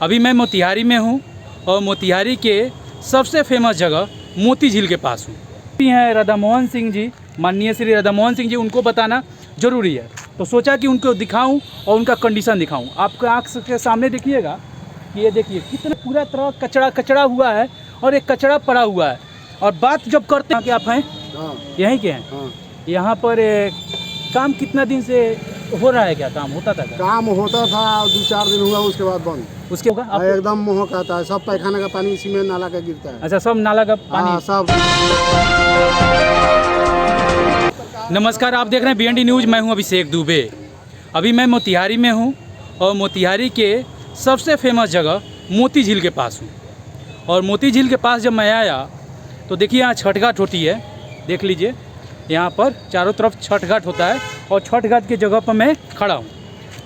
अभी मैं मोतिहारी में हूँ और मोतिहारी के सबसे फेमस जगह मोती झील के पास हूँ। हैं राधा मोहन सिंह जी, माननीय श्री राधा मोहन सिंह जी, उनको बताना ज़रूरी है, तो सोचा कि उनको दिखाऊं और उनका कंडीशन दिखाऊं। आपके आँख के सामने देखिएगा कि ये देखिए कितना पूरा तरह कचरा कचरा हुआ है और एक कचरा पड़ा हुआ है। और बात जब करते हैं कि आप हैं यहीं के हैं, यहाँ पर काम कितना दिन से हो रहा है? क्या काम होता था? काम होता था 2-4 दिन हुआ, उसके बाद बंद। उसके होगा आप एकदम मोहक आता है, सब पैखाना का पानी इसी में नाला का गिरता है। अच्छा, सब नाला का पानी सब। नमस्कार, आप देख रहे हैं BND न्यूज़। मैं हूं अभिषेक दुबे। अभी मैं मोतिहारी में हूं और मोतिहारी के सबसे फेमस जगह मोती झील के पास हूं। और मोती झील के पास जब मैं आया तो देखिए यहाँ छठ घाट होती है, देख लीजिए यहाँ पर चारों तरफ छठ घाट होता है और छठ घाट की जगह पर मैं खड़ा हूँ।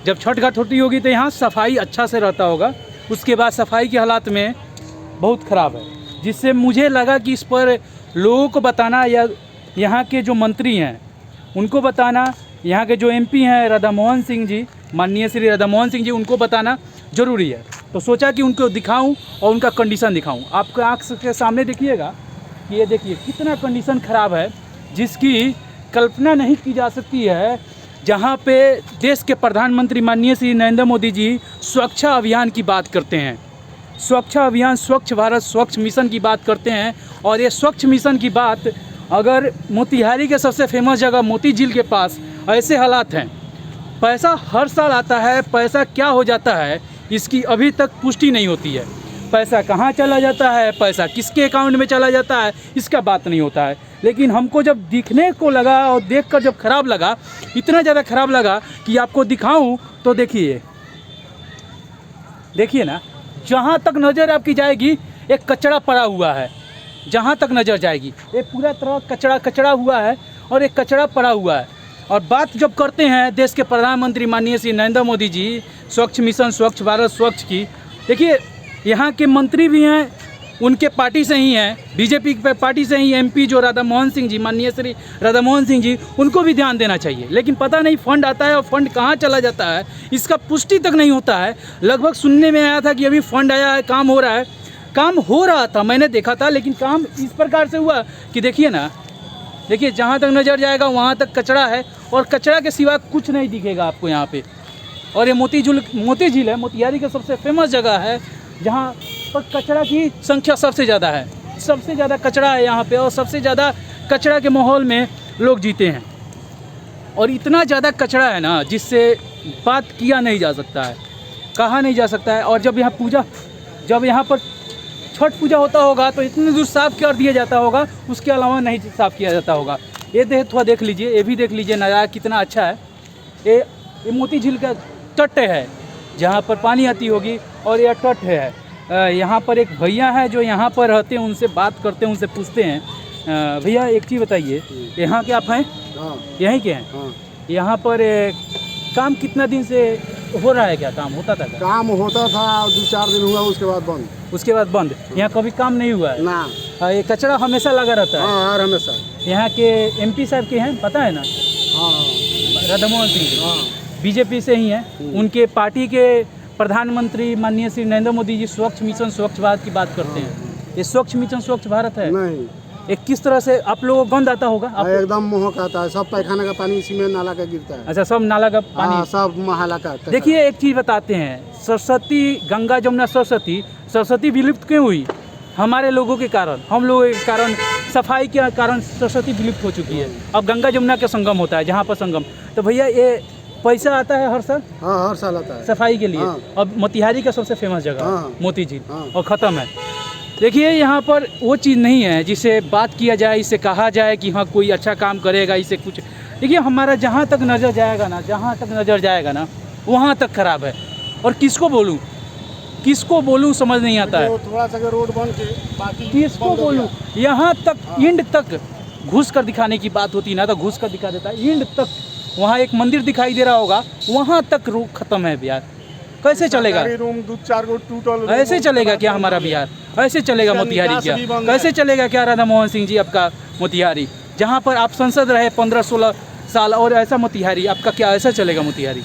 जब छठ घाट होती होगी तो यहाँ सफाई अच्छा से रहता होगा, उसके बाद सफाई के हालात में बहुत ख़राब है, जिससे मुझे लगा कि इस पर लोगों को बताना या यहाँ के जो मंत्री हैं उनको बताना, यहाँ के जो MP हैं राधा मोहन सिंह जी, माननीय श्री राधा मोहन सिंह जी, उनको बताना ज़रूरी है। तो सोचा कि उनको दिखाऊं और उनका कंडीशन दिखाऊं। आपके आँख के सामने देखिएगा कि ये देखिए कितना कंडीशन ख़राब है, जिसकी कल्पना नहीं की जा सकती है। जहाँ पे देश के प्रधानमंत्री माननीय श्री नरेंद्र मोदी जी स्वच्छता अभियान की बात करते हैं, स्वच्छता अभियान, स्वच्छ भारत, स्वच्छ मिशन की बात करते हैं। और ये स्वच्छ मिशन की बात अगर मोतिहारी के सबसे फेमस जगह मोती झील के पास ऐसे हालात हैं, पैसा हर साल आता है, पैसा क्या हो जाता है इसकी अभी तक पुष्टि नहीं होती है। पैसा कहाँ चला जाता है, पैसा किसके अकाउंट में चला जाता है, इसका बात नहीं होता है। लेकिन हमको जब दिखने को लगा और देखकर जब ख़राब लगा, इतना ज़्यादा ख़राब लगा कि आपको दिखाऊं तो देखिए ना, जहाँ तक नज़र आपकी जाएगी एक कचरा पड़ा हुआ है, जहाँ तक नज़र जाएगी ये पूरा तरह कचरा कचरा हुआ है और एक कचरा पड़ा हुआ है। और बात जब करते हैं देश के प्रधानमंत्री माननीय श्री नरेंद्र मोदी जी स्वच्छ मिशन, स्वच्छ भारत, स्वच्छ की, देखिए यहाँ के मंत्री भी हैं, उनके पार्टी से ही हैं, BJP पे पार्टी से ही MP जो राधा मोहन सिंह जी, माननीय श्री राधा मोहन सिंह जी, उनको भी ध्यान देना चाहिए। लेकिन पता नहीं फंड आता है और फंड कहाँ चला जाता है इसका पुष्टि तक नहीं होता है। लगभग सुनने में आया था कि अभी फंड आया है, काम हो रहा है। काम हो रहा था, मैंने देखा था, लेकिन काम इस प्रकार से हुआ कि देखिए ना, देखिए जहाँ तक नज़र जाएगा वहाँ तक कचरा है और कचरा के सिवा कुछ नहीं दिखेगा आपको यहाँ पे। और ये मोती झील है, मोतिहारी का सबसे फेमस जगह है जहाँ पर कचरा की संख्या सबसे ज़्यादा है, सबसे ज़्यादा कचरा है यहाँ पे और सबसे ज़्यादा कचरा के माहौल में लोग जीते हैं। और इतना ज़्यादा कचरा है ना, जिससे बात किया नहीं जा सकता है, कहा नहीं जा सकता है। और जब यहाँ पर छठ पूजा होता होगा तो इतने दूर साफ़ कर दिया जाता होगा, उसके अलावा नहीं साफ़ किया जाता होगा। ये थोड़ा देख लीजिए, ये भी देख लीजिए नज़ारा कितना अच्छा है। ये मोती झील का तट है जहाँ पर पानी आती होगी और यह तट है। यहाँ पर एक भैया है जो यहाँ पर रहते हैं, उनसे बात करते हैं, उनसे पूछते हैं। भैया एक चीज़ बताइए, यहाँ के आप हैं? यहीं के हैं? यहाँ पर काम कितना दिन से हो रहा है? क्या काम होता था? काम होता था 2-4 दिन हुआ, उसके बाद बंद। उसके बाद बंद। यहाँ कभी काम नहीं हुआ है ना? ये कचरा हमेशा लगा रहता है। हर हमेशा। यहाँ के MP साहब के हैं, पता है ना? राधा मोहन सिंह BJP से ही हैं। उनके पार्टी के प्रधानमंत्री माननीय श्री नरेंद्र मोदी जी स्वच्छ मिशन, स्वच्छ भारत की बात करते हैं। ये स्वच्छ मिशन, स्वच्छ भारत है नहीं? एक किस तरह से आप लोगों को गंद आता होगा? एकदम मोहक आता है, सब पैखाना का पानी इसी में नाला का गिरता है। अच्छा, सब नाला का पानी, सब महाला का। देखिए एक चीज़ बताते हैं, सरस्वती, गंगा जमुना सरस्वती विलुप्त क्यों हुई? हमारे लोगों के कारण, हम लोगों के कारण, सफाई के कारण सरस्वती विलुप्त हो चुकी है। अब गंगा जमुना का संगम होता है, जहाँ पर संगम, तो भैया ये पैसा आता है हर साल? हाँ, हर साल आता है सफाई के लिए। अब मोतिहारी का सबसे फेमस जगह मोती झील और ख़त्म है। देखिए यहाँ पर वो चीज़ नहीं है जिसे बात किया जाए, इसे कहा जाए कि हाँ कोई अच्छा काम करेगा, इसे कुछ। देखिए हमारा जहाँ तक नज़र जाएगा ना वहाँ तक ख़राब है। और किसको बोलूँ समझ नहीं आता है। थोड़ा सा रोड बन के बाकी किसको बोलूँ, यहाँ तक इंड तक घुस कर दिखाने की बात होती ना, तो घुस कर दिखा देता है इंड तक। वहाँ एक मंदिर दिखाई दे रहा होगा, वहाँ तक रूट ख़त्म है बिहार। कैसे चलेगा? रूम 2-4 गो टूटल। ऐसे चलेगा क्या हमारा बिहार? ऐसे चलेगा मोतिहारी क्या? कैसे चलेगा क्या राधा मोहन सिंह जी आपका मोतिहारी, जहाँ पर आप संसद रहे 15-16 साल, और ऐसा मोतिहारी आपका क्या ऐसा चलेगा मोतिहारी?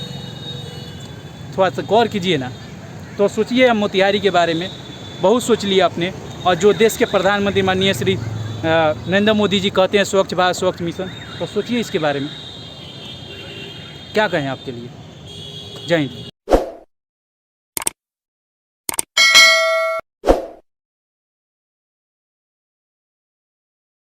थोड़ा सा गौर कीजिए ना। तो सोचिए हम मोतिहारी के बारे में बहुत सोच लिया आपने, और जो देश के प्रधानमंत्री माननीय श्री नरेंद्र मोदी जी कहते हैं स्वच्छ भारत स्वच्छ मिशन, तो सोचिए इसके बारे में क्या कहें आपके लिए। जय हिंद।